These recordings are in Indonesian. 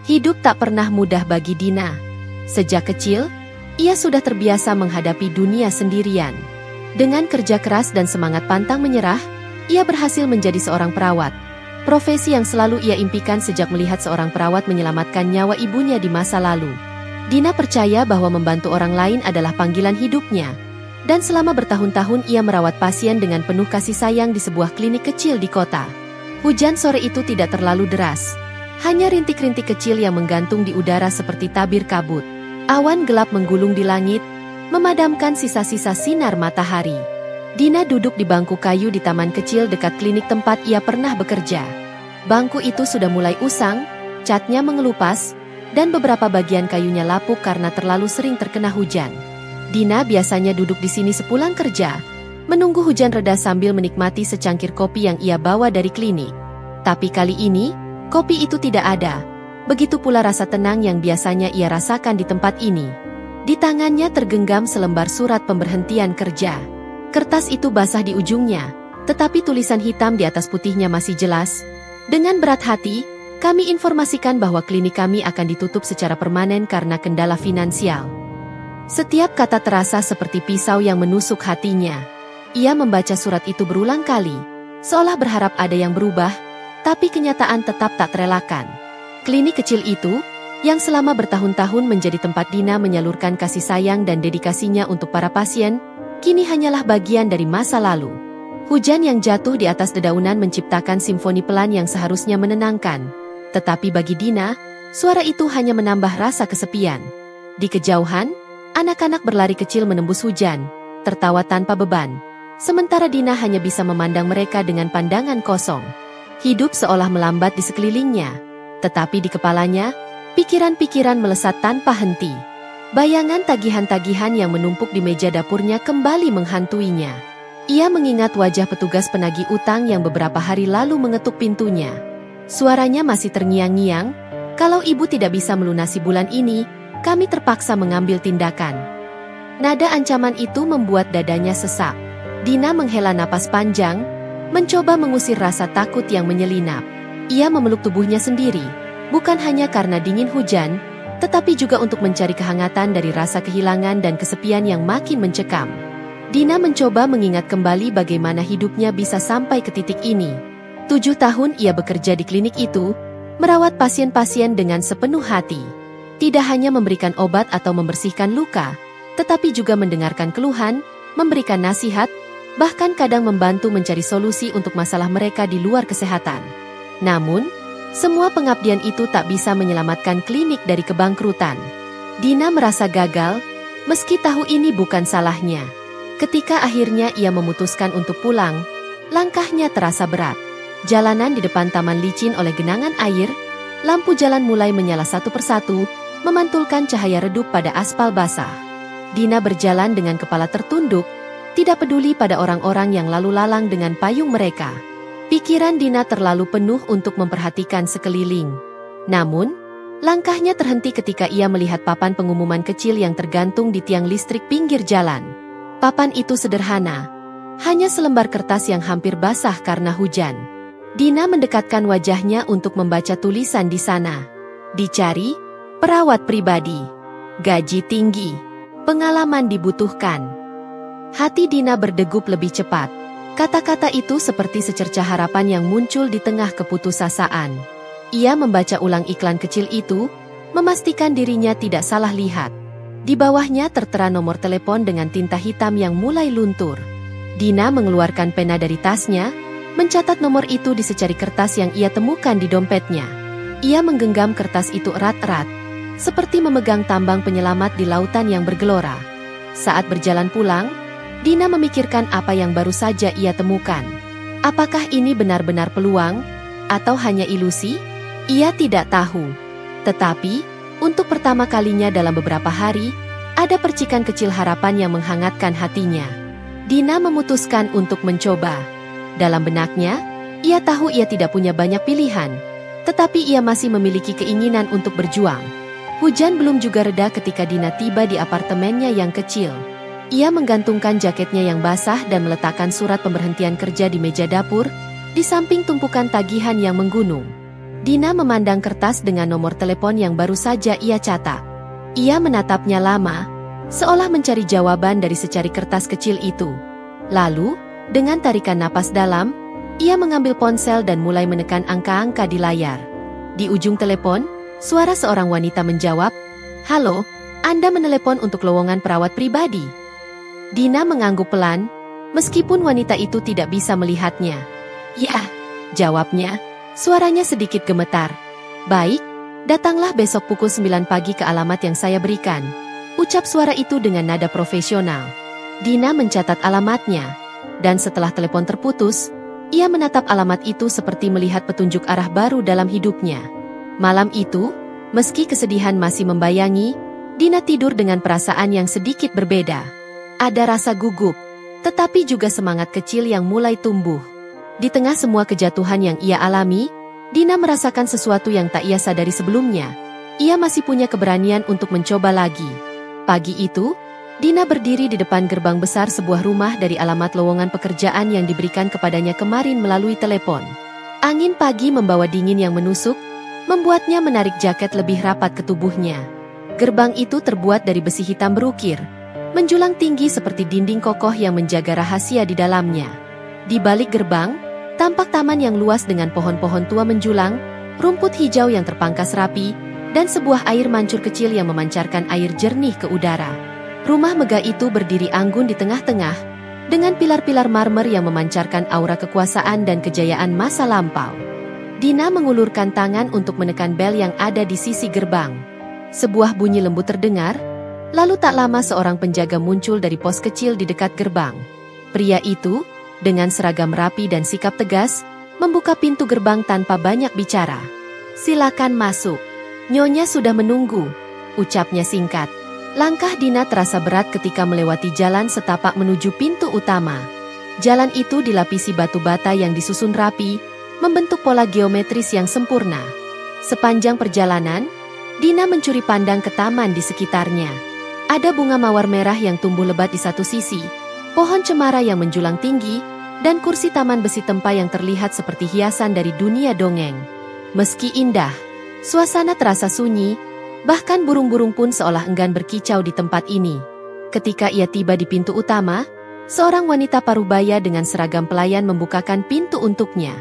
Hidup tak pernah mudah bagi Dina. Sejak kecil, ia sudah terbiasa menghadapi dunia sendirian. Dengan kerja keras dan semangat pantang menyerah, ia berhasil menjadi seorang perawat. Profesi yang selalu ia impikan sejak melihat seorang perawat menyelamatkan nyawa ibunya di masa lalu. Dina percaya bahwa membantu orang lain adalah panggilan hidupnya. Dan selama bertahun-tahun ia merawat pasien dengan penuh kasih sayang di sebuah klinik kecil di kota. Hujan sore itu tidak terlalu deras. Hanya rintik-rintik kecil yang menggantung di udara seperti tabir kabut. Awan gelap menggulung di langit, memadamkan sisa-sisa sinar matahari. Dina duduk di bangku kayu di taman kecil dekat klinik tempat ia pernah bekerja. Bangku itu sudah mulai usang, catnya mengelupas, dan beberapa bagian kayunya lapuk karena terlalu sering terkena hujan. Dina biasanya duduk di sini sepulang kerja, menunggu hujan reda sambil menikmati secangkir kopi yang ia bawa dari klinik. Tapi kali ini, kopi itu tidak ada. Begitu pula rasa tenang yang biasanya ia rasakan di tempat ini. Di tangannya tergenggam selembar surat pemberhentian kerja. Kertas itu basah di ujungnya, tetapi tulisan hitam di atas putihnya masih jelas. Dengan berat hati, kami informasikan bahwa klinik kami akan ditutup secara permanen karena kendala finansial. Setiap kata terasa seperti pisau yang menusuk hatinya. Ia membaca surat itu berulang kali, seolah berharap ada yang berubah, tapi kenyataan tetap tak terelakkan. Klinik kecil itu, yang selama bertahun-tahun menjadi tempat Dina menyalurkan kasih sayang dan dedikasinya untuk para pasien, kini hanyalah bagian dari masa lalu. Hujan yang jatuh di atas dedaunan menciptakan simfoni pelan yang seharusnya menenangkan. Tetapi bagi Dina, suara itu hanya menambah rasa kesepian. Di kejauhan, anak-anak berlari kecil menembus hujan, tertawa tanpa beban. Sementara Dina hanya bisa memandang mereka dengan pandangan kosong. Hidup seolah melambat di sekelilingnya, tetapi di kepalanya, pikiran-pikiran melesat tanpa henti. Bayangan tagihan-tagihan yang menumpuk di meja dapurnya kembali menghantuinya. Ia mengingat wajah petugas penagih utang yang beberapa hari lalu mengetuk pintunya. Suaranya masih terngiang-ngiang, "Kalau ibu tidak bisa melunasi bulan ini, kami terpaksa mengambil tindakan." Nada ancaman itu membuat dadanya sesak. Dina menghela napas panjang, mencoba mengusir rasa takut yang menyelinap. Ia memeluk tubuhnya sendiri, bukan hanya karena dingin hujan, tetapi juga untuk mencari kehangatan dari rasa kehilangan dan kesepian yang makin mencekam. Dina mencoba mengingat kembali bagaimana hidupnya bisa sampai ke titik ini. 7 tahun ia bekerja di klinik itu, merawat pasien-pasien dengan sepenuh hati. Tidak hanya memberikan obat atau membersihkan luka, tetapi juga mendengarkan keluhan, memberikan nasihat, bahkan kadang membantu mencari solusi untuk masalah mereka di luar kesehatan. Namun, semua pengabdian itu tak bisa menyelamatkan klinik dari kebangkrutan. Dina merasa gagal, meski tahu ini bukan salahnya. Ketika akhirnya ia memutuskan untuk pulang, langkahnya terasa berat. Jalanan di depan taman licin oleh genangan air, lampu jalan mulai menyala satu persatu, memantulkan cahaya redup pada aspal basah. Dina berjalan dengan kepala tertunduk, tidak peduli pada orang-orang yang lalu lalang dengan payung mereka. Pikiran Dina terlalu penuh untuk memperhatikan sekeliling. Namun, langkahnya terhenti ketika ia melihat papan pengumuman kecil yang tergantung di tiang listrik pinggir jalan. Papan itu sederhana, hanya selembar kertas yang hampir basah karena hujan. Dina mendekatkan wajahnya untuk membaca tulisan di sana. Dicari, perawat pribadi, gaji tinggi, pengalaman dibutuhkan. Hati Dina berdegup lebih cepat. Kata-kata itu seperti secercah harapan yang muncul di tengah keputusasaan. Ia membaca ulang iklan kecil itu, memastikan dirinya tidak salah lihat. Di bawahnya tertera nomor telepon dengan tinta hitam yang mulai luntur. Dina mengeluarkan pena dari tasnya, mencatat nomor itu di secari kertas yang ia temukan di dompetnya. Ia menggenggam kertas itu erat-erat, seperti memegang tambang penyelamat di lautan yang bergelora. Saat berjalan pulang, Dina memikirkan apa yang baru saja ia temukan. Apakah ini benar-benar peluang, atau hanya ilusi? Ia tidak tahu. Tetapi, untuk pertama kalinya dalam beberapa hari, ada percikan kecil harapan yang menghangatkan hatinya. Dina memutuskan untuk mencoba. Dalam benaknya, ia tahu ia tidak punya banyak pilihan, tetapi ia masih memiliki keinginan untuk berjuang. Hujan belum juga reda ketika Dina tiba di apartemennya yang kecil. Ia menggantungkan jaketnya yang basah dan meletakkan surat pemberhentian kerja di meja dapur, di samping tumpukan tagihan yang menggunung. Dina memandang kertas dengan nomor telepon yang baru saja ia catat. Ia menatapnya lama, seolah mencari jawaban dari secari kertas kecil itu. Lalu, dengan tarikan napas dalam, ia mengambil ponsel dan mulai menekan angka-angka di layar. Di ujung telepon, suara seorang wanita menjawab, "Halo, Anda menelepon untuk lowongan perawat pribadi." Dina mengangguk pelan, meskipun wanita itu tidak bisa melihatnya. "Ya," jawabnya. Suaranya sedikit gemetar. "Baik, datanglah besok pukul 9 pagi ke alamat yang saya berikan," ucap suara itu dengan nada profesional. Dina mencatat alamatnya, dan setelah telepon terputus, ia menatap alamat itu seperti melihat petunjuk arah baru dalam hidupnya. Malam itu, meski kesedihan masih membayangi, Dina tidur dengan perasaan yang sedikit berbeda. Ada rasa gugup, tetapi juga semangat kecil yang mulai tumbuh. Di tengah semua kejatuhan yang ia alami, Dina merasakan sesuatu yang tak ia sadari sebelumnya. Ia masih punya keberanian untuk mencoba lagi. Pagi itu, Dina berdiri di depan gerbang besar sebuah rumah dari alamat lowongan pekerjaan yang diberikan kepadanya kemarin melalui telepon. Angin pagi membawa dingin yang menusuk, membuatnya menarik jaket lebih rapat ke tubuhnya. Gerbang itu terbuat dari besi hitam berukir, menjulang tinggi seperti dinding kokoh yang menjaga rahasia di dalamnya. Di balik gerbang, tampak taman yang luas dengan pohon-pohon tua menjulang, rumput hijau yang terpangkas rapi, dan sebuah air mancur kecil yang memancarkan air jernih ke udara. Rumah megah itu berdiri anggun di tengah-tengah, dengan pilar-pilar marmer yang memancarkan aura kekuasaan dan kejayaan masa lampau. Dina mengulurkan tangan untuk menekan bel yang ada di sisi gerbang. Sebuah bunyi lembut terdengar, lalu tak lama seorang penjaga muncul dari pos kecil di dekat gerbang. Pria itu, dengan seragam rapi dan sikap tegas, membuka pintu gerbang tanpa banyak bicara. "Silakan masuk. Nyonya sudah menunggu," ucapnya singkat. Langkah Dina terasa berat ketika melewati jalan setapak menuju pintu utama. Jalan itu dilapisi batu bata yang disusun rapi, membentuk pola geometris yang sempurna. Sepanjang perjalanan, Dina mencuri pandang ke taman di sekitarnya. Ada bunga mawar merah yang tumbuh lebat di satu sisi, pohon cemara yang menjulang tinggi, dan kursi taman besi tempa yang terlihat seperti hiasan dari dunia dongeng. Meski indah, suasana terasa sunyi, bahkan burung-burung pun seolah enggan berkicau di tempat ini. Ketika ia tiba di pintu utama, seorang wanita parubaya dengan seragam pelayan membukakan pintu untuknya.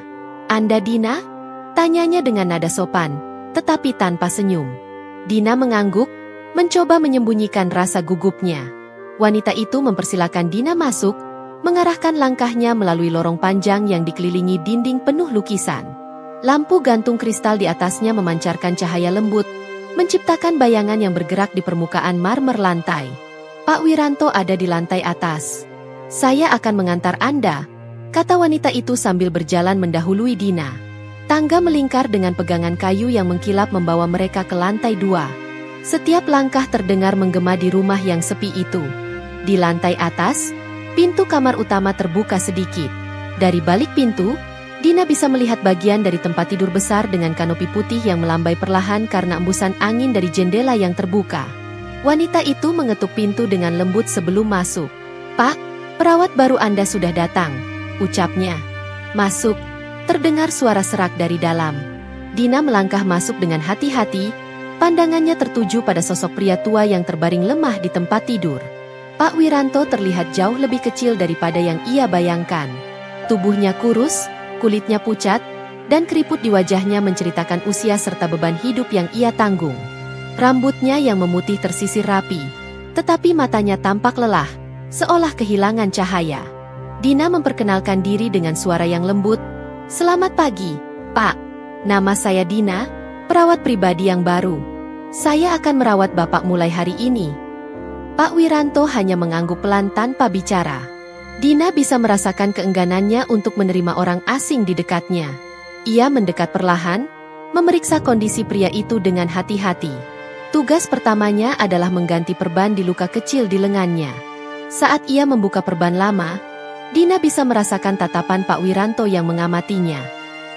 "Anda Dina?" tanyanya dengan nada sopan, tetapi tanpa senyum. Dina mengangguk, mencoba menyembunyikan rasa gugupnya. Wanita itu mempersilakan Dina masuk, mengarahkan langkahnya melalui lorong panjang yang dikelilingi dinding penuh lukisan. Lampu gantung kristal di atasnya memancarkan cahaya lembut, menciptakan bayangan yang bergerak di permukaan marmer lantai. "Pak Wiranto ada di lantai atas. Saya akan mengantar Anda," kata wanita itu sambil berjalan mendahului Dina. Tangga melingkar dengan pegangan kayu yang mengkilap membawa mereka ke lantai 2. Setiap langkah terdengar menggema di rumah yang sepi itu. Di lantai atas, pintu kamar utama terbuka sedikit. Dari balik pintu, Dina bisa melihat bagian dari tempat tidur besar dengan kanopi putih yang melambai perlahan karena embusan angin dari jendela yang terbuka. Wanita itu mengetuk pintu dengan lembut sebelum masuk. "Pak, perawat baru Anda sudah datang," ucapnya. "Masuk," terdengar suara serak dari dalam. Dina melangkah masuk dengan hati-hati, pandangannya tertuju pada sosok pria tua yang terbaring lemah di tempat tidur. Pak Wiranto terlihat jauh lebih kecil daripada yang ia bayangkan. Tubuhnya kurus, kulitnya pucat, dan keriput di wajahnya menceritakan usia serta beban hidup yang ia tanggung. Rambutnya yang memutih tersisir rapi, tetapi matanya tampak lelah, seolah kehilangan cahaya. Dina memperkenalkan diri dengan suara yang lembut. "Selamat pagi, Pak. Nama saya Dina, perawat pribadi yang baru. Saya akan merawat Bapak mulai hari ini." Pak Wiranto hanya mengangguk pelan tanpa bicara. Dina bisa merasakan keengganannya untuk menerima orang asing di dekatnya. Ia mendekat perlahan, memeriksa kondisi pria itu dengan hati-hati. Tugas pertamanya adalah mengganti perban di luka kecil di lengannya. Saat ia membuka perban lama, Dina bisa merasakan tatapan Pak Wiranto yang mengamatinya.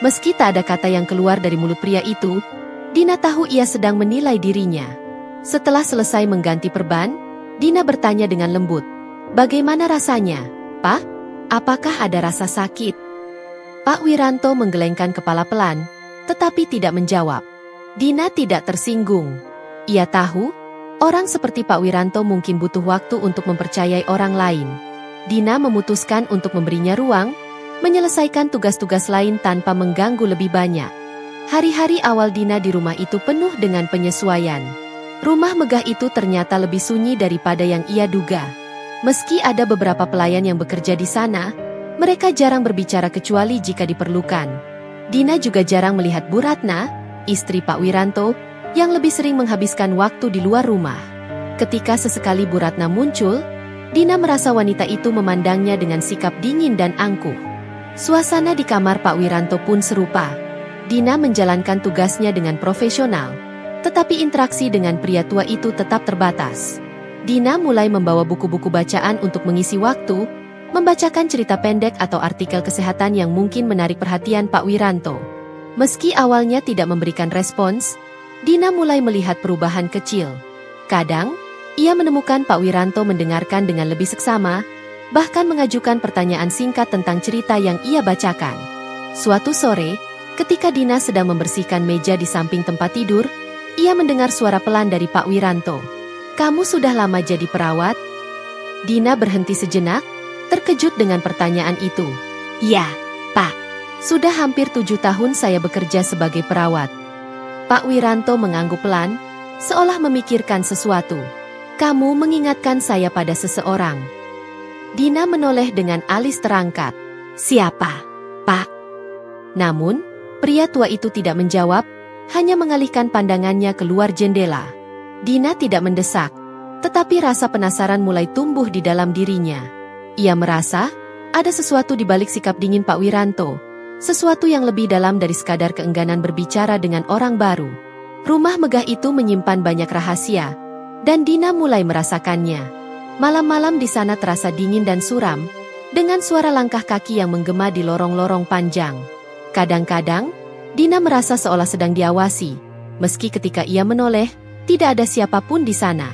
Meski tak ada kata yang keluar dari mulut pria itu, Dina tahu ia sedang menilai dirinya. Setelah selesai mengganti perban, Dina bertanya dengan lembut, "Bagaimana rasanya, Pak? Apakah ada rasa sakit?" Pak Wiranto menggelengkan kepala pelan, tetapi tidak menjawab. Dina tidak tersinggung. Ia tahu, orang seperti Pak Wiranto mungkin butuh waktu untuk mempercayai orang lain. Dina memutuskan untuk memberinya ruang, menyelesaikan tugas-tugas lain tanpa mengganggu lebih banyak. Hari-hari awal Dina di rumah itu penuh dengan penyesuaian. Rumah megah itu ternyata lebih sunyi daripada yang ia duga. Meski ada beberapa pelayan yang bekerja di sana, mereka jarang berbicara kecuali jika diperlukan. Dina juga jarang melihat Bu Ratna, istri Pak Wiranto, yang lebih sering menghabiskan waktu di luar rumah. Ketika sesekali Bu Ratna muncul, Dina merasa wanita itu memandangnya dengan sikap dingin dan angkuh. Suasana di kamar Pak Wiranto pun serupa. Dina menjalankan tugasnya dengan profesional, tetapi interaksi dengan pria tua itu tetap terbatas. Dina mulai membawa buku-buku bacaan untuk mengisi waktu, membacakan cerita pendek atau artikel kesehatan yang mungkin menarik perhatian Pak Wiranto. Meski awalnya tidak memberikan respons, Dina mulai melihat perubahan kecil. Kadang, ia menemukan Pak Wiranto mendengarkan dengan lebih seksama, bahkan mengajukan pertanyaan singkat tentang cerita yang ia bacakan. Suatu sore, ketika Dina sedang membersihkan meja di samping tempat tidur, ia mendengar suara pelan dari Pak Wiranto. "Kamu sudah lama jadi perawat?" Dina berhenti sejenak, terkejut dengan pertanyaan itu. "Ya, Pak. Sudah hampir 7 tahun saya bekerja sebagai perawat." Pak Wiranto mengangguk pelan, seolah memikirkan sesuatu. "Kamu mengingatkan saya pada seseorang." Dina menoleh dengan alis terangkat. "Siapa, Pak?" Namun, pria tua itu tidak menjawab, hanya mengalihkan pandangannya keluar jendela. Dina tidak mendesak, tetapi rasa penasaran mulai tumbuh di dalam dirinya. Ia merasa, ada sesuatu di balik sikap dingin Pak Wiranto, sesuatu yang lebih dalam dari sekadar keengganan berbicara dengan orang baru. Rumah megah itu menyimpan banyak rahasia, dan Dina mulai merasakannya. Malam-malam di sana terasa dingin dan suram, dengan suara langkah kaki yang menggema di lorong-lorong panjang. Kadang-kadang, Dina merasa seolah sedang diawasi, meski ketika ia menoleh, tidak ada siapapun di sana.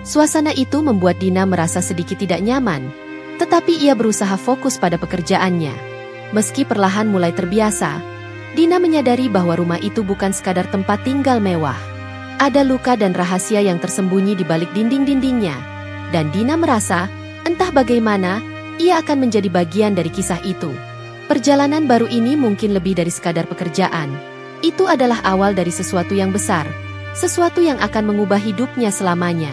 Suasana itu membuat Dina merasa sedikit tidak nyaman, tetapi ia berusaha fokus pada pekerjaannya. Meski perlahan mulai terbiasa, Dina menyadari bahwa rumah itu bukan sekadar tempat tinggal mewah. Ada luka dan rahasia yang tersembunyi di balik dinding-dindingnya, dan Dina merasa, entah bagaimana, ia akan menjadi bagian dari kisah itu. Perjalanan baru ini mungkin lebih dari sekadar pekerjaan. Itu adalah awal dari sesuatu yang besar, sesuatu yang akan mengubah hidupnya selamanya.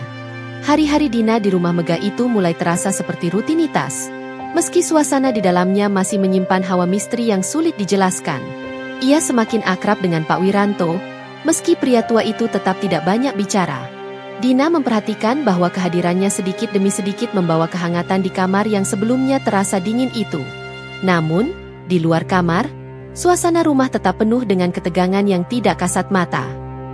Hari-hari Dina di rumah megah itu mulai terasa seperti rutinitas, meski suasana di dalamnya masih menyimpan hawa misteri yang sulit dijelaskan. Ia semakin akrab dengan Pak Wiranto, meski pria tua itu tetap tidak banyak bicara. Dina memperhatikan bahwa kehadirannya sedikit demi sedikit membawa kehangatan di kamar yang sebelumnya terasa dingin itu. Namun, di luar kamar, suasana rumah tetap penuh dengan ketegangan yang tidak kasat mata.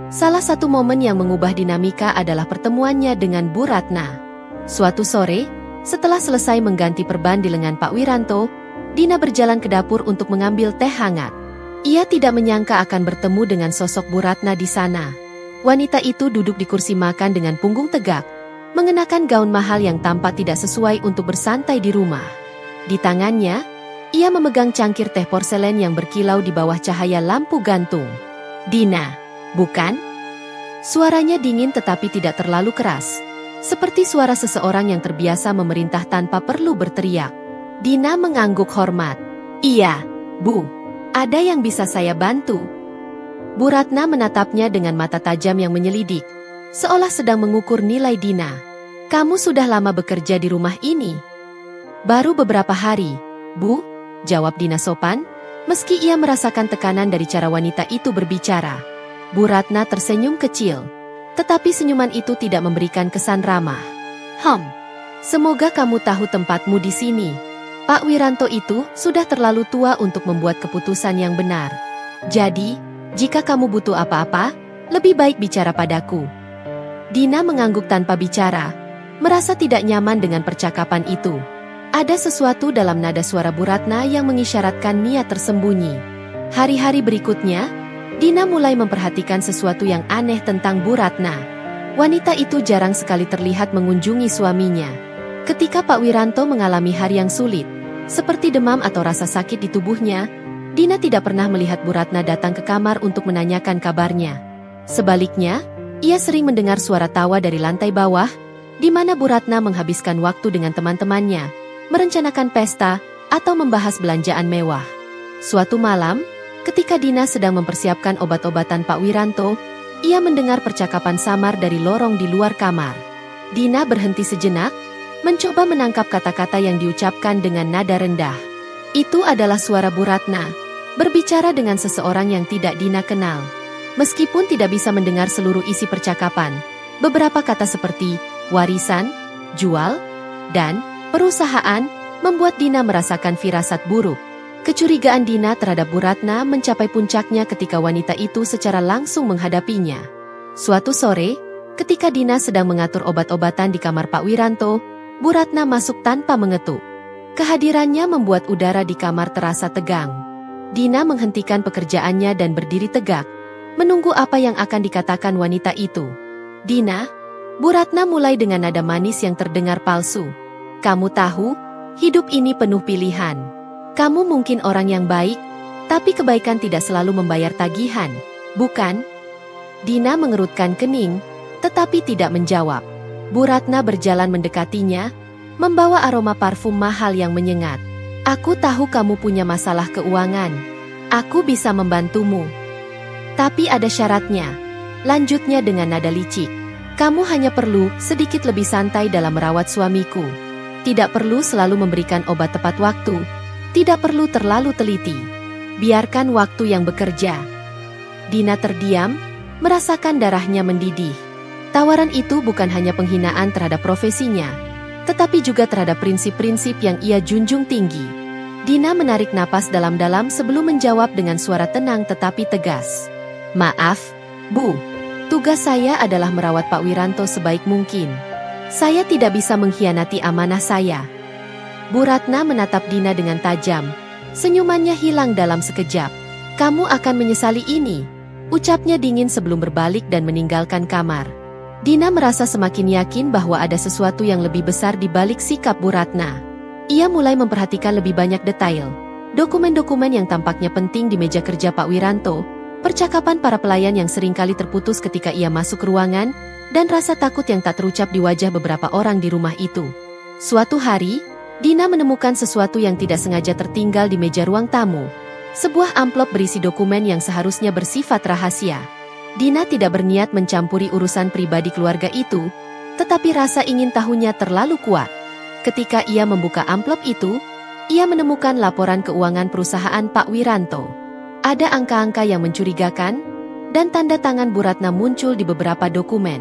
Salah satu momen yang mengubah dinamika adalah pertemuannya dengan Bu Ratna. Suatu sore, setelah selesai mengganti perban di lengan Pak Wiranto, Dina berjalan ke dapur untuk mengambil teh hangat. Ia tidak menyangka akan bertemu dengan sosok Bu Ratna di sana. Wanita itu duduk di kursi makan dengan punggung tegak, mengenakan gaun mahal yang tampak tidak sesuai untuk bersantai di rumah. Di tangannya, ia memegang cangkir teh porselen yang berkilau di bawah cahaya lampu gantung. "Dina, bukan?" Suaranya dingin tetapi tidak terlalu keras, seperti suara seseorang yang terbiasa memerintah tanpa perlu berteriak. Dina mengangguk hormat. "Iya, Bu. Ada yang bisa saya bantu?" Bu Ratna menatapnya dengan mata tajam yang menyelidik, seolah sedang mengukur nilai Dina. "Kamu sudah lama bekerja di rumah ini?" "Baru beberapa hari, Bu," jawab Dina sopan, meski ia merasakan tekanan dari cara wanita itu berbicara. Bu Ratna tersenyum kecil, tetapi senyuman itu tidak memberikan kesan ramah. Semoga kamu tahu tempatmu di sini. Pak Wiranto itu sudah terlalu tua untuk membuat keputusan yang benar. Jadi, jika kamu butuh apa-apa, lebih baik bicara padaku." Dina mengangguk tanpa bicara, merasa tidak nyaman dengan percakapan itu. Ada sesuatu dalam nada suara Bu Ratna yang mengisyaratkan niat tersembunyi. Hari-hari berikutnya, Dina mulai memperhatikan sesuatu yang aneh tentang Bu Ratna. Wanita itu jarang sekali terlihat mengunjungi suaminya. Ketika Pak Wiranto mengalami hari yang sulit, seperti demam atau rasa sakit di tubuhnya, Dina tidak pernah melihat Bu Ratna datang ke kamar untuk menanyakan kabarnya. Sebaliknya, ia sering mendengar suara tawa dari lantai bawah, di mana Bu Ratna menghabiskan waktu dengan teman-temannya, merencanakan pesta, atau membahas belanjaan mewah. Suatu malam, ketika Dina sedang mempersiapkan obat-obatan Pak Wiranto, ia mendengar percakapan samar dari lorong di luar kamar. Dina berhenti sejenak, mencoba menangkap kata-kata yang diucapkan dengan nada rendah. Itu adalah suara Bu Ratna, berbicara dengan seseorang yang tidak Dina kenal. Meskipun tidak bisa mendengar seluruh isi percakapan, beberapa kata seperti warisan, jual, dan perusahaan membuat Dina merasakan firasat buruk. Kecurigaan Dina terhadap Bu Ratna mencapai puncaknya ketika wanita itu secara langsung menghadapinya. Suatu sore, ketika Dina sedang mengatur obat-obatan di kamar Pak Wiranto, Bu Ratna masuk tanpa mengetuk. Kehadirannya membuat udara di kamar terasa tegang. Dina menghentikan pekerjaannya dan berdiri tegak, menunggu apa yang akan dikatakan wanita itu. Dina, Bu Ratna mulai dengan nada manis yang terdengar palsu. Kamu tahu, hidup ini penuh pilihan. Kamu mungkin orang yang baik, tapi kebaikan tidak selalu membayar tagihan, bukan? Dina mengerutkan kening, tetapi tidak menjawab. Bu Ratna berjalan mendekatinya, membawa aroma parfum mahal yang menyengat. Aku tahu kamu punya masalah keuangan. Aku bisa membantumu. Tapi ada syaratnya. Lanjutnya dengan nada licik. Kamu hanya perlu sedikit lebih santai dalam merawat suamiku. Tidak perlu selalu memberikan obat tepat waktu. Tidak perlu terlalu teliti. Biarkan waktu yang bekerja. Dina terdiam, merasakan darahnya mendidih. Tawaran itu bukan hanya penghinaan terhadap profesinya, tetapi juga terhadap prinsip-prinsip yang ia junjung tinggi. Dina menarik napas dalam-dalam sebelum menjawab dengan suara tenang tetapi tegas. Maaf, Bu. Tugas saya adalah merawat Pak Wiranto sebaik mungkin. Saya tidak bisa mengkhianati amanah saya. Bu Ratna menatap Dina dengan tajam. Senyumannya hilang dalam sekejap. Kamu akan menyesali ini, ucapnya dingin sebelum berbalik dan meninggalkan kamar. Dina merasa semakin yakin bahwa ada sesuatu yang lebih besar di balik sikap Bu Ratna. Ia mulai memperhatikan lebih banyak detail. Dokumen-dokumen yang tampaknya penting di meja kerja Pak Wiranto, percakapan para pelayan yang seringkali terputus ketika ia masuk ke ruangan, dan rasa takut yang tak terucap di wajah beberapa orang di rumah itu. Suatu hari, Dina menemukan sesuatu yang tidak sengaja tertinggal di meja ruang tamu. Sebuah amplop berisi dokumen yang seharusnya bersifat rahasia. Dina tidak berniat mencampuri urusan pribadi keluarga itu, tetapi rasa ingin tahunya terlalu kuat. Ketika ia membuka amplop itu, ia menemukan laporan keuangan perusahaan Pak Wiranto. Ada angka-angka yang mencurigakan, dan tanda tangan Bu Ratna muncul di beberapa dokumen.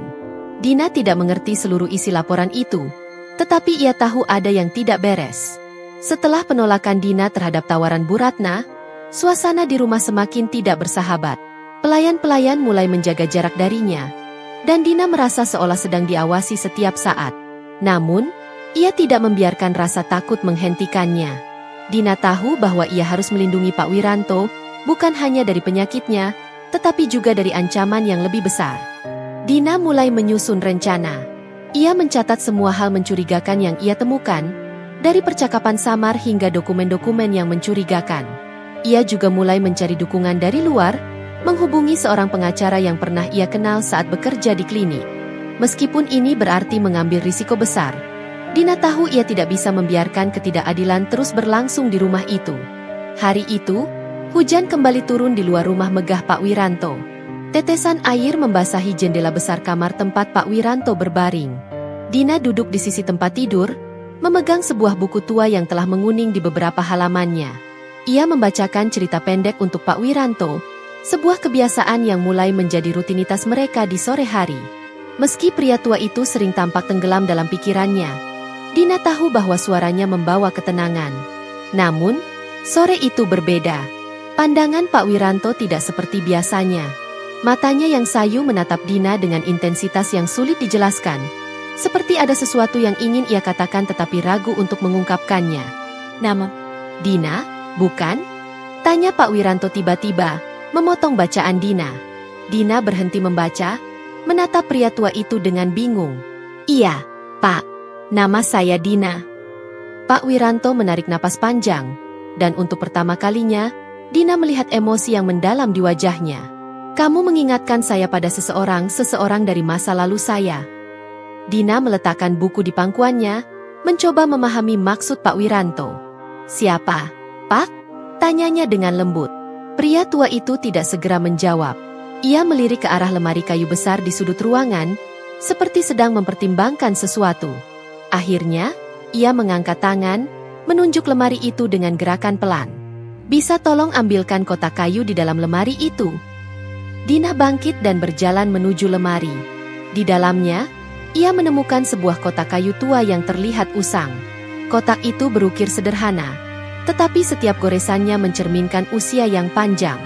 Dina tidak mengerti seluruh isi laporan itu, tetapi ia tahu ada yang tidak beres. Setelah penolakan Dina terhadap tawaran Bu Ratna, suasana di rumah semakin tidak bersahabat. Pelayan-pelayan mulai menjaga jarak darinya, dan Dina merasa seolah sedang diawasi setiap saat. Namun, ia tidak membiarkan rasa takut menghentikannya. Dina tahu bahwa ia harus melindungi Pak Wiranto, bukan hanya dari penyakitnya, tetapi juga dari ancaman yang lebih besar. Dina mulai menyusun rencana. Ia mencatat semua hal mencurigakan yang ia temukan, dari percakapan samar hingga dokumen-dokumen yang mencurigakan. Ia juga mulai mencari dukungan dari luar, menghubungi seorang pengacara yang pernah ia kenal saat bekerja di klinik. Meskipun ini berarti mengambil risiko besar, Dina tahu ia tidak bisa membiarkan ketidakadilan terus berlangsung di rumah itu. Hari itu, hujan kembali turun di luar rumah megah Pak Wiranto. Tetesan air membasahi jendela besar kamar tempat Pak Wiranto berbaring. Dina duduk di sisi tempat tidur, memegang sebuah buku tua yang telah menguning di beberapa halamannya. Ia membacakan cerita pendek untuk Pak Wiranto, sebuah kebiasaan yang mulai menjadi rutinitas mereka di sore hari. Meski pria tua itu sering tampak tenggelam dalam pikirannya, Dina tahu bahwa suaranya membawa ketenangan. Namun, sore itu berbeda. Pandangan Pak Wiranto tidak seperti biasanya. Matanya yang sayu menatap Dina dengan intensitas yang sulit dijelaskan. Seperti ada sesuatu yang ingin ia katakan tetapi ragu untuk mengungkapkannya. Nama? Dina, bukan? Tanya Pak Wiranto tiba-tiba, memotong bacaan Dina. Dina berhenti membaca, menatap pria tua itu dengan bingung. Iya, Pak. Nama saya Dina. Pak Wiranto menarik napas panjang, dan untuk pertama kalinya, Dina melihat emosi yang mendalam di wajahnya. Kamu mengingatkan saya pada seseorang dari masa lalu saya. Dina meletakkan buku di pangkuannya, mencoba memahami maksud Pak Wiranto. Siapa, Pak? Tanyanya dengan lembut. Pria tua itu tidak segera menjawab. Ia melirik ke arah lemari kayu besar di sudut ruangan, seperti sedang mempertimbangkan sesuatu. Akhirnya, ia mengangkat tangan, menunjuk lemari itu dengan gerakan pelan. Bisa tolong ambilkan kotak kayu di dalam lemari itu? Dina bangkit dan berjalan menuju lemari. Di dalamnya, ia menemukan sebuah kotak kayu tua yang terlihat usang. Kotak itu berukir sederhana, tetapi setiap goresannya mencerminkan usia yang panjang.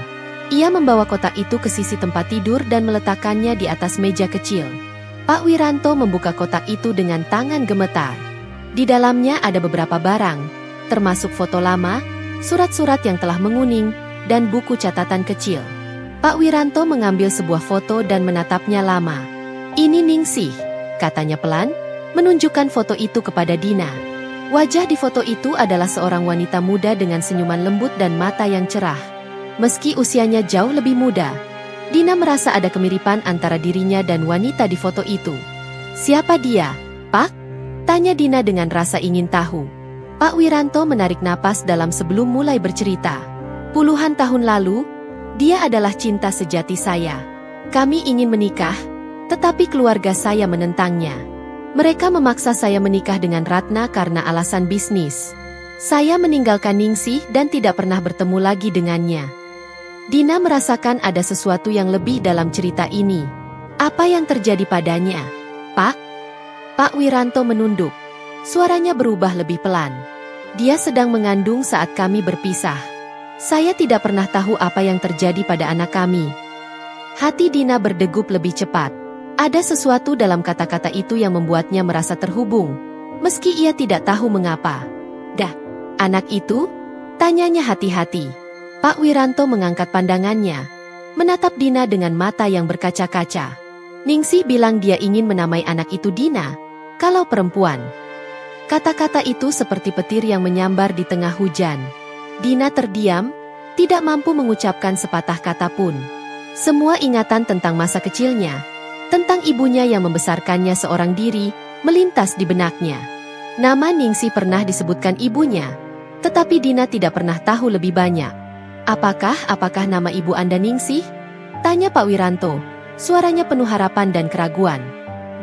Ia membawa kotak itu ke sisi tempat tidur dan meletakkannya di atas meja kecil. Pak Wiranto membuka kotak itu dengan tangan gemetar. Di dalamnya ada beberapa barang, termasuk foto lama, surat-surat yang telah menguning, dan buku catatan kecil. Pak Wiranto mengambil sebuah foto dan menatapnya lama. Ini Ningsih, katanya pelan, menunjukkan foto itu kepada Dina. Wajah di foto itu adalah seorang wanita muda dengan senyuman lembut dan mata yang cerah. Meski usianya jauh lebih muda, Dina merasa ada kemiripan antara dirinya dan wanita di foto itu. Siapa dia, Pak? Tanya Dina dengan rasa ingin tahu. Pak Wiranto menarik napas dalam sebelum mulai bercerita. Puluhan tahun lalu, dia adalah cinta sejati saya. Kami ingin menikah, tetapi keluarga saya menentangnya. Mereka memaksa saya menikah dengan Ratna karena alasan bisnis. Saya meninggalkan Ningsih dan tidak pernah bertemu lagi dengannya. Dina merasakan ada sesuatu yang lebih dalam cerita ini. Apa yang terjadi padanya, Pak? Pak Wiranto menunduk. Suaranya berubah lebih pelan. Dia sedang mengandung saat kami berpisah. Saya tidak pernah tahu apa yang terjadi pada anak kami. Hati Dina berdegup lebih cepat. Ada sesuatu dalam kata-kata itu yang membuatnya merasa terhubung, meski ia tidak tahu mengapa. Anak itu? Tanyanya hati-hati. Pak Wiranto mengangkat pandangannya, menatap Dina dengan mata yang berkaca-kaca. Ningsih bilang dia ingin menamai anak itu Dina, kalau perempuan. Kata-kata itu seperti petir yang menyambar di tengah hujan. Dina terdiam, tidak mampu mengucapkan sepatah kata pun. Semua ingatan tentang masa kecilnya, tentang ibunya yang membesarkannya seorang diri, melintas di benaknya. Nama Ningsih pernah disebutkan ibunya, tetapi Dina tidak pernah tahu lebih banyak. Apakah nama ibu Anda Ningsih? Tanya Pak Wiranto, suaranya penuh harapan dan keraguan.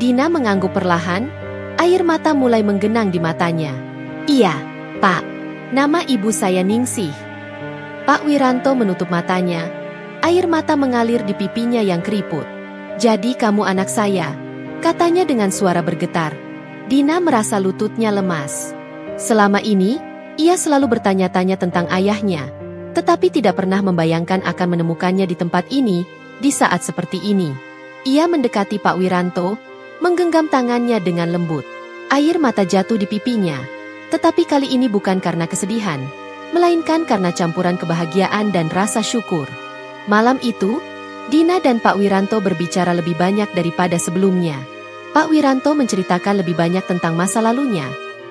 Dina mengangguk perlahan, air mata mulai menggenang di matanya. Iya, Pak. Nama ibu saya Ningsih. Pak Wiranto menutup matanya. Air mata mengalir di pipinya yang keriput. Jadi kamu anak saya, katanya dengan suara bergetar. Dina merasa lututnya lemas. Selama ini, ia selalu bertanya-tanya tentang ayahnya, tetapi tidak pernah membayangkan akan menemukannya di tempat ini, di saat seperti ini. Ia mendekati Pak Wiranto, menggenggam tangannya dengan lembut. Air mata jatuh di pipinya. Tetapi kali ini bukan karena kesedihan, melainkan karena campuran kebahagiaan dan rasa syukur. Malam itu, Dina dan Pak Wiranto berbicara lebih banyak daripada sebelumnya. Pak Wiranto menceritakan lebih banyak tentang masa lalunya,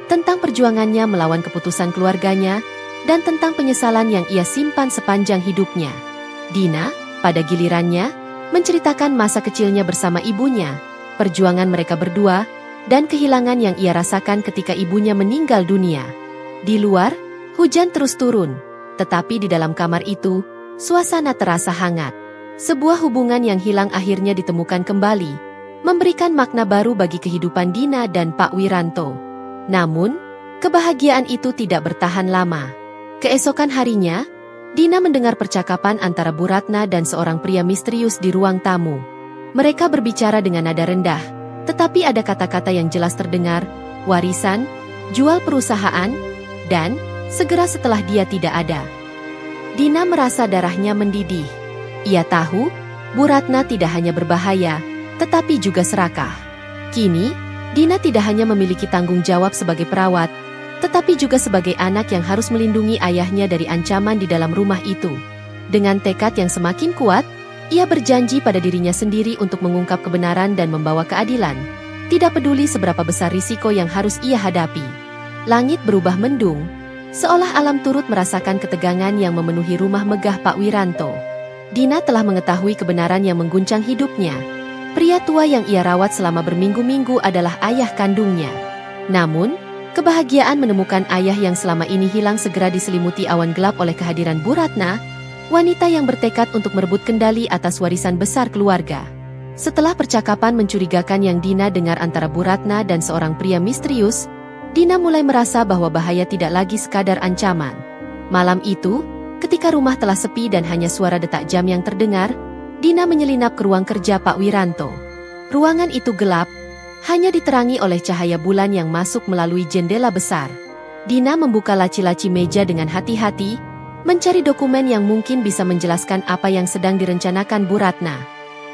tentang perjuangannya melawan keputusan keluarganya, dan tentang penyesalan yang ia simpan sepanjang hidupnya. Dina, pada gilirannya, menceritakan masa kecilnya bersama ibunya, perjuangan mereka berdua, dan kehilangan yang ia rasakan ketika ibunya meninggal dunia. Di luar, hujan terus turun, tetapi di dalam kamar itu, suasana terasa hangat. Sebuah hubungan yang hilang akhirnya ditemukan kembali, memberikan makna baru bagi kehidupan Dina dan Pak Wiranto. Namun, kebahagiaan itu tidak bertahan lama. Keesokan harinya, Dina mendengar percakapan antara Bu Ratna dan seorang pria misterius di ruang tamu. Mereka berbicara dengan nada rendah, tetapi ada kata-kata yang jelas terdengar, warisan, jual perusahaan, dan segera setelah dia tidak ada. Dina merasa darahnya mendidih. Ia tahu, Bu Ratna tidak hanya berbahaya, tetapi juga serakah. Kini, Dina tidak hanya memiliki tanggung jawab sebagai perawat, tetapi juga sebagai anak yang harus melindungi ayahnya dari ancaman di dalam rumah itu. Dengan tekad yang semakin kuat, ia berjanji pada dirinya sendiri untuk mengungkap kebenaran dan membawa keadilan, tidak peduli seberapa besar risiko yang harus ia hadapi. Langit berubah mendung, Seolah alam turut merasakan ketegangan yang memenuhi rumah megah Pak Wiranto. Dina telah mengetahui kebenaran yang mengguncang hidupnya. Pria tua yang ia rawat selama berminggu-minggu adalah ayah kandungnya. Namun, kebahagiaan menemukan ayah yang selama ini hilang segera diselimuti awan gelap oleh kehadiran Bu Ratna, wanita yang bertekad untuk merebut kendali atas warisan besar keluarga. Setelah percakapan mencurigakan yang Dina dengar antara Bu Ratna dan seorang pria misterius, Dina mulai merasa bahwa bahaya tidak lagi sekadar ancaman. Malam itu, ketika rumah telah sepi dan hanya suara detak jam yang terdengar, Dina menyelinap ke ruang kerja Pak Wiranto. Ruangan itu gelap, hanya diterangi oleh cahaya bulan yang masuk melalui jendela besar. Dina membuka laci-laci meja dengan hati-hati, mencari dokumen yang mungkin bisa menjelaskan apa yang sedang direncanakan Bu Ratna.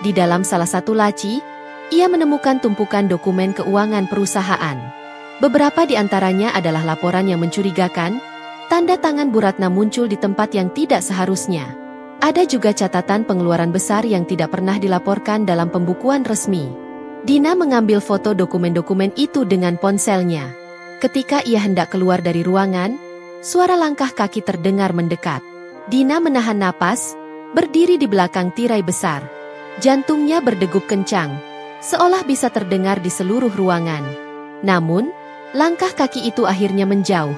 Di dalam salah satu laci, ia menemukan tumpukan dokumen keuangan perusahaan. Beberapa di antaranya adalah laporan yang mencurigakan, tanda tangan Bu Ratna muncul di tempat yang tidak seharusnya. Ada juga catatan pengeluaran besar yang tidak pernah dilaporkan dalam pembukuan resmi. Dina mengambil foto dokumen-dokumen itu dengan ponselnya. Ketika ia hendak keluar dari ruangan, suara langkah kaki terdengar mendekat. Dina menahan napas, berdiri di belakang tirai besar. Jantungnya berdegup kencang, seolah bisa terdengar di seluruh ruangan. Namun, langkah kaki itu akhirnya menjauh,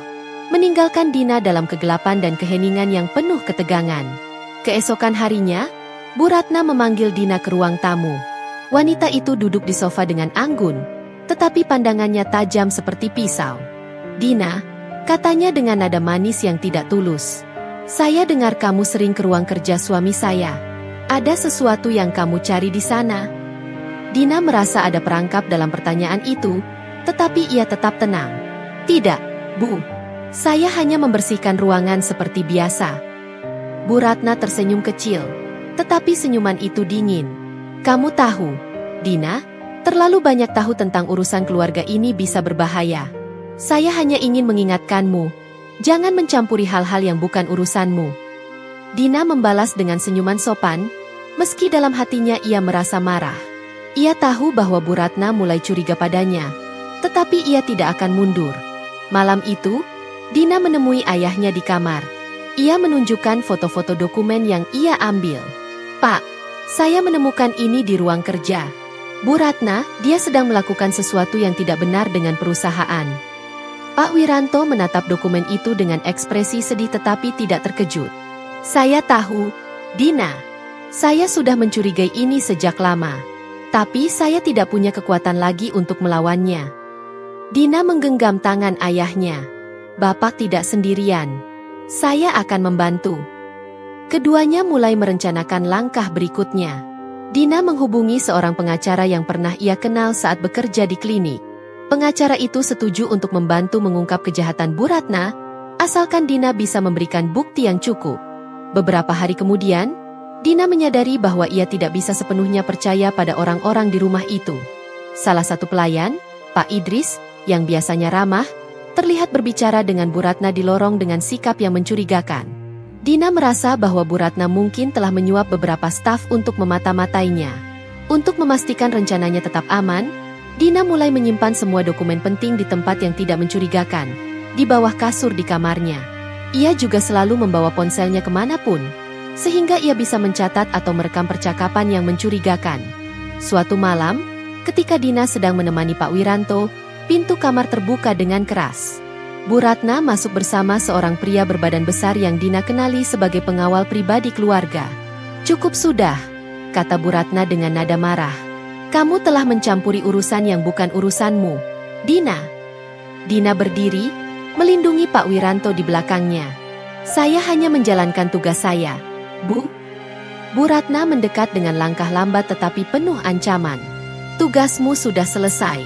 meninggalkan Dina dalam kegelapan dan keheningan yang penuh ketegangan. Keesokan harinya, Bu Ratna memanggil Dina ke ruang tamu. Wanita itu duduk di sofa dengan anggun, tetapi pandangannya tajam seperti pisau. "Dina," katanya dengan nada manis yang tidak tulus, "saya dengar kamu sering ke ruang kerja suami saya. Ada sesuatu yang kamu cari di sana?" Dina merasa ada perangkap dalam pertanyaan itu, tetapi ia tetap tenang. "Tidak, Bu. Saya hanya membersihkan ruangan seperti biasa." Bu Ratna tersenyum kecil, tetapi senyuman itu dingin. "Kamu tahu, Dina, terlalu banyak tahu tentang urusan keluarga ini bisa berbahaya. Saya hanya ingin mengingatkanmu, jangan mencampuri hal-hal yang bukan urusanmu." Dina membalas dengan senyuman sopan, meski dalam hatinya ia merasa marah. Ia tahu bahwa Bu Ratna mulai curiga padanya, tetapi ia tidak akan mundur. Malam itu, Dina menemui ayahnya di kamar. Ia menunjukkan foto-foto dokumen yang ia ambil. "Pak, saya menemukan ini di ruang kerja. Bu Ratna, dia sedang melakukan sesuatu yang tidak benar dengan perusahaan." Pak Wiranto menatap dokumen itu dengan ekspresi sedih tetapi tidak terkejut. "Saya tahu, Dina. Saya sudah mencurigai ini sejak lama. Tapi saya tidak punya kekuatan lagi untuk melawannya." Dina menggenggam tangan ayahnya. "Bapak tidak sendirian. Saya akan membantu." Keduanya mulai merencanakan langkah berikutnya. Dina menghubungi seorang pengacara yang pernah ia kenal saat bekerja di klinik. Pengacara itu setuju untuk membantu mengungkap kejahatan Bu Ratna, asalkan Dina bisa memberikan bukti yang cukup. Beberapa hari kemudian, Dina menyadari bahwa ia tidak bisa sepenuhnya percaya pada orang-orang di rumah itu. Salah satu pelayan, Pak Idris, yang biasanya ramah, terlihat berbicara dengan Bu Ratna di lorong dengan sikap yang mencurigakan. Dina merasa bahwa Bu Ratna mungkin telah menyuap beberapa staf untuk memata-matainya. Untuk memastikan rencananya tetap aman, Dina mulai menyimpan semua dokumen penting di tempat yang tidak mencurigakan, di bawah kasur di kamarnya. Ia juga selalu membawa ponselnya kemanapun, sehingga ia bisa mencatat atau merekam percakapan yang mencurigakan. Suatu malam, ketika Dina sedang menemani Pak Wiranto, pintu kamar terbuka dengan keras. Bu Ratna masuk bersama seorang pria berbadan besar yang Dina kenali sebagai pengawal pribadi keluarga. "Cukup sudah," kata Bu Ratna dengan nada marah. "Kamu telah mencampuri urusan yang bukan urusanmu, Dina." Dina berdiri, melindungi Pak Wiranto di belakangnya. "Saya hanya menjalankan tugas saya, Bu." Bu Ratna mendekat dengan langkah lambat tetapi penuh ancaman. "Tugasmu sudah selesai.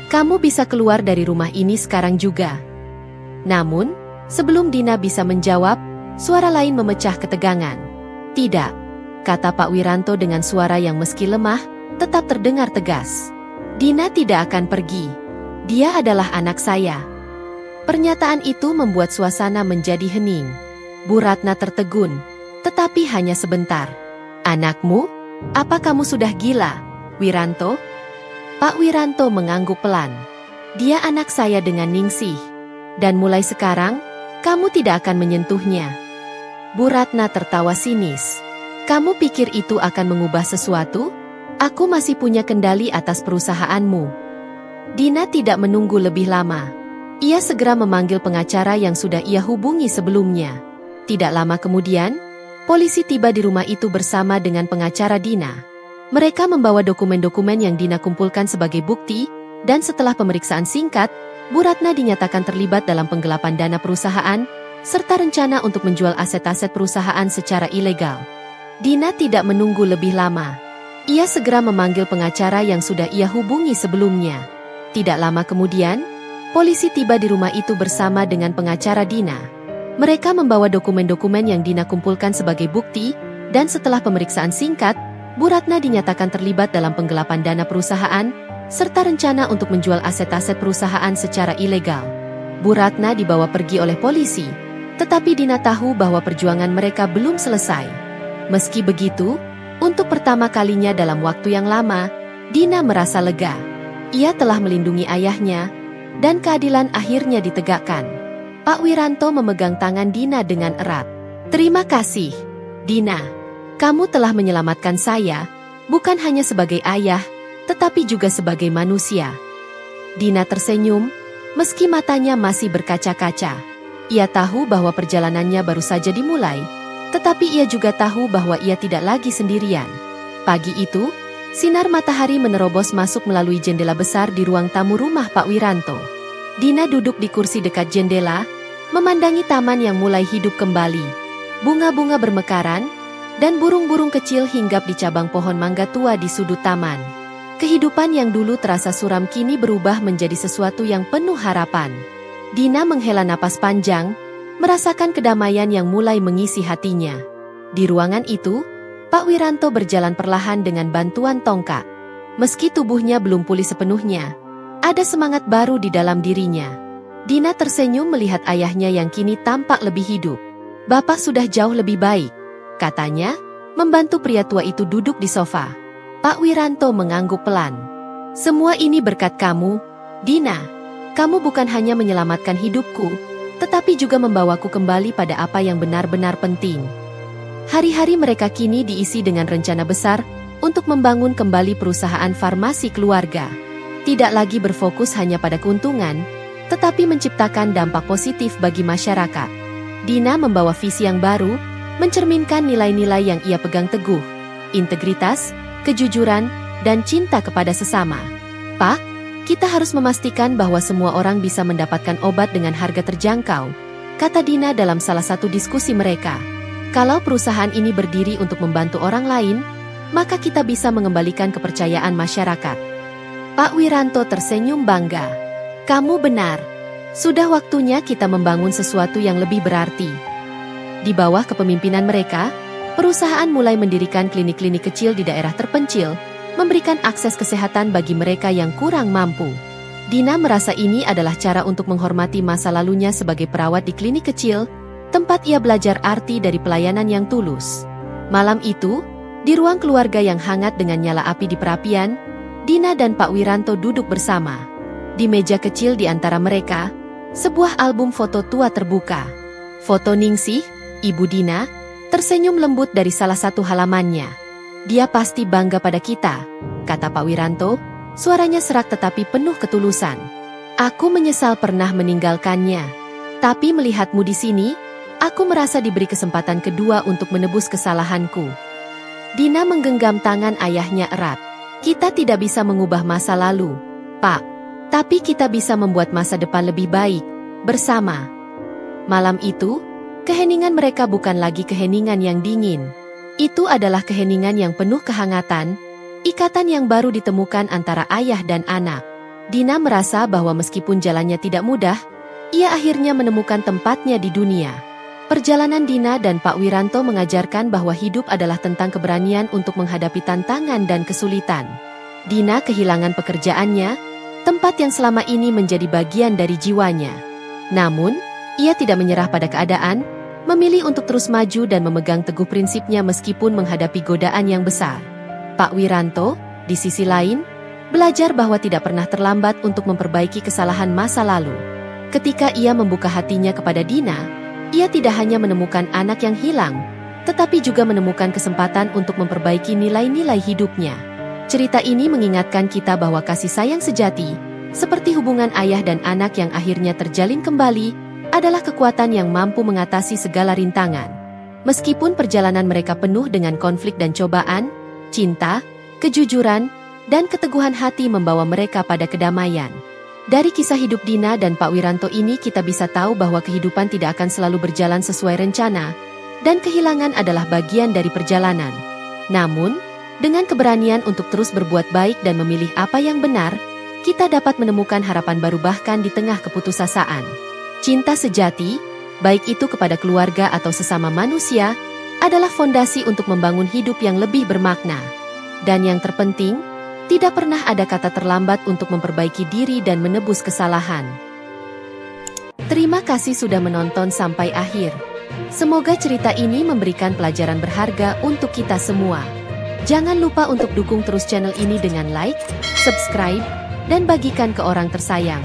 Kamu bisa keluar dari rumah ini sekarang juga." Namun, sebelum Dina bisa menjawab, suara lain memecah ketegangan. "Tidak," kata Pak Wiranto dengan suara yang meski lemah, tetap terdengar tegas. "Dina tidak akan pergi. Dia adalah anak saya." Pernyataan itu membuat suasana menjadi hening. Bu Ratna tertegun, tetapi hanya sebentar. "Anakmu? Apa kamu sudah gila, Wiranto?" Pak Wiranto mengangguk pelan. "Dia anak saya dengan ningsih. Dan mulai sekarang, Kamu tidak akan menyentuhnya. Bu Ratna tertawa sinis. Kamu pikir itu akan mengubah sesuatu? Aku masih punya kendali atas perusahaanmu. Dina tidak menunggu lebih lama. Ia segera memanggil pengacara yang sudah ia hubungi sebelumnya. Tidak lama kemudian, polisi tiba di rumah itu bersama dengan pengacara Dina. Mereka membawa dokumen-dokumen yang Dina kumpulkan sebagai bukti, dan setelah pemeriksaan singkat, Bu Ratna dinyatakan terlibat dalam penggelapan dana perusahaan, serta rencana untuk menjual aset-aset perusahaan secara ilegal. Dina tidak menunggu lebih lama. Ia segera memanggil pengacara yang sudah ia hubungi sebelumnya. Tidak lama kemudian, polisi tiba di rumah itu bersama dengan pengacara Dina. Mereka membawa dokumen-dokumen yang Dina kumpulkan sebagai bukti, dan setelah pemeriksaan singkat, Bu Ratna dinyatakan terlibat dalam penggelapan dana perusahaan, serta rencana untuk menjual aset-aset perusahaan secara ilegal. Bu Ratna dibawa pergi oleh polisi, tetapi Dina tahu bahwa perjuangan mereka belum selesai. Meski begitu, untuk pertama kalinya dalam waktu yang lama, Dina merasa lega. Ia telah melindungi ayahnya, dan keadilan akhirnya ditegakkan. Pak Wiranto memegang tangan Dina dengan erat. Terima kasih, Dina. Kamu telah menyelamatkan saya, bukan hanya sebagai ayah, tetapi juga sebagai manusia. Dina tersenyum, meski matanya masih berkaca-kaca. Ia tahu bahwa perjalanannya baru saja dimulai, tetapi ia juga tahu bahwa ia tidak lagi sendirian. Pagi itu, sinar matahari menerobos masuk melalui jendela besar di ruang tamu rumah Pak Wiranto. Dina duduk di kursi dekat jendela, memandangi taman yang mulai hidup kembali. Bunga-bunga bermekaran, dan burung-burung kecil hinggap di cabang pohon mangga tua di sudut taman. Kehidupan yang dulu terasa suram kini berubah menjadi sesuatu yang penuh harapan. Dina menghela napas panjang, merasakan kedamaian yang mulai mengisi hatinya. Di ruangan itu, Pak Wiranto berjalan perlahan dengan bantuan tongkat. Meski tubuhnya belum pulih sepenuhnya, ada semangat baru di dalam dirinya. Dina tersenyum melihat ayahnya yang kini tampak lebih hidup. Bapak sudah jauh lebih baik, katanya, membantu pria tua itu duduk di sofa. Pak Wiranto mengangguk pelan. Semua ini berkat kamu, Dina. Kamu bukan hanya menyelamatkan hidupku, tetapi juga membawaku kembali pada apa yang benar-benar penting. Hari-hari mereka kini diisi dengan rencana besar untuk membangun kembali perusahaan farmasi keluarga. Tidak lagi berfokus hanya pada keuntungan, tetapi menciptakan dampak positif bagi masyarakat. Dina membawa visi yang baru, mencerminkan nilai-nilai yang ia pegang teguh, integritas, kejujuran, dan cinta kepada sesama. Pak, kita harus memastikan bahwa semua orang bisa mendapatkan obat dengan harga terjangkau, kata Dina dalam salah satu diskusi mereka. Kalau perusahaan ini berdiri untuk membantu orang lain, maka kita bisa mengembalikan kepercayaan masyarakat. Pak Wiranto tersenyum bangga. Kamu benar. Sudah waktunya kita membangun sesuatu yang lebih berarti. Di bawah kepemimpinan mereka, perusahaan mulai mendirikan klinik-klinik kecil di daerah terpencil, memberikan akses kesehatan bagi mereka yang kurang mampu. Dina merasa ini adalah cara untuk menghormati masa lalunya sebagai perawat di klinik kecil, tempat ia belajar arti dari pelayanan yang tulus. Malam itu, di ruang keluarga yang hangat dengan nyala api di perapian, Dina dan Pak Wiranto duduk bersama. Di meja kecil di antara mereka, sebuah album foto tua terbuka. Foto Ningsih, Ibu Dina, tersenyum lembut dari salah satu halamannya. Dia pasti bangga pada kita, kata Pak Wiranto, suaranya serak tetapi penuh ketulusan. Aku menyesal pernah meninggalkannya. Tapi melihatmu di sini, aku merasa diberi kesempatan kedua untuk menebus kesalahanku. Dina menggenggam tangan ayahnya erat. Kita tidak bisa mengubah masa lalu, Pak. Tapi kita bisa membuat masa depan lebih baik, bersama. Malam itu, keheningan mereka bukan lagi keheningan yang dingin. Itu adalah keheningan yang penuh kehangatan, ikatan yang baru ditemukan antara ayah dan anak. Dina merasa bahwa meskipun jalannya tidak mudah, ia akhirnya menemukan tempatnya di dunia. Perjalanan Dina dan Pak Wiranto mengajarkan bahwa hidup adalah tentang keberanian untuk menghadapi tantangan dan kesulitan. Dina kehilangan pekerjaannya, tempat yang selama ini menjadi bagian dari jiwanya. Namun, ia tidak menyerah pada keadaan, memilih untuk terus maju dan memegang teguh prinsipnya meskipun menghadapi godaan yang besar. Pak Wiranto, di sisi lain, belajar bahwa tidak pernah terlambat untuk memperbaiki kesalahan masa lalu. Ketika ia membuka hatinya kepada Dina, ia tidak hanya menemukan anak yang hilang, tetapi juga menemukan kesempatan untuk memperbaiki nilai-nilai hidupnya. Cerita ini mengingatkan kita bahwa kasih sayang sejati, seperti hubungan ayah dan anak yang akhirnya terjalin kembali, adalah kekuatan yang mampu mengatasi segala rintangan. Meskipun perjalanan mereka penuh dengan konflik dan cobaan, cinta, kejujuran, dan keteguhan hati membawa mereka pada kedamaian. Dari kisah hidup Dina dan Pak Wiranto ini kita bisa tahu bahwa kehidupan tidak akan selalu berjalan sesuai rencana, dan kehilangan adalah bagian dari perjalanan. Namun, dengan keberanian untuk terus berbuat baik dan memilih apa yang benar, kita dapat menemukan harapan baru bahkan di tengah keputusasaan. Cinta sejati, baik itu kepada keluarga atau sesama manusia, adalah fondasi untuk membangun hidup yang lebih bermakna. Dan yang terpenting, tidak pernah ada kata terlambat untuk memperbaiki diri dan menebus kesalahan. Terima kasih sudah menonton sampai akhir. Semoga cerita ini memberikan pelajaran berharga untuk kita semua. Jangan lupa untuk dukung terus channel ini dengan like, subscribe, dan bagikan ke orang tersayang.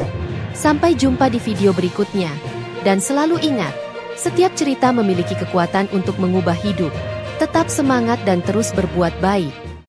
Sampai jumpa di video berikutnya. Dan selalu ingat, setiap cerita memiliki kekuatan untuk mengubah hidup. Tetap semangat dan terus berbuat baik.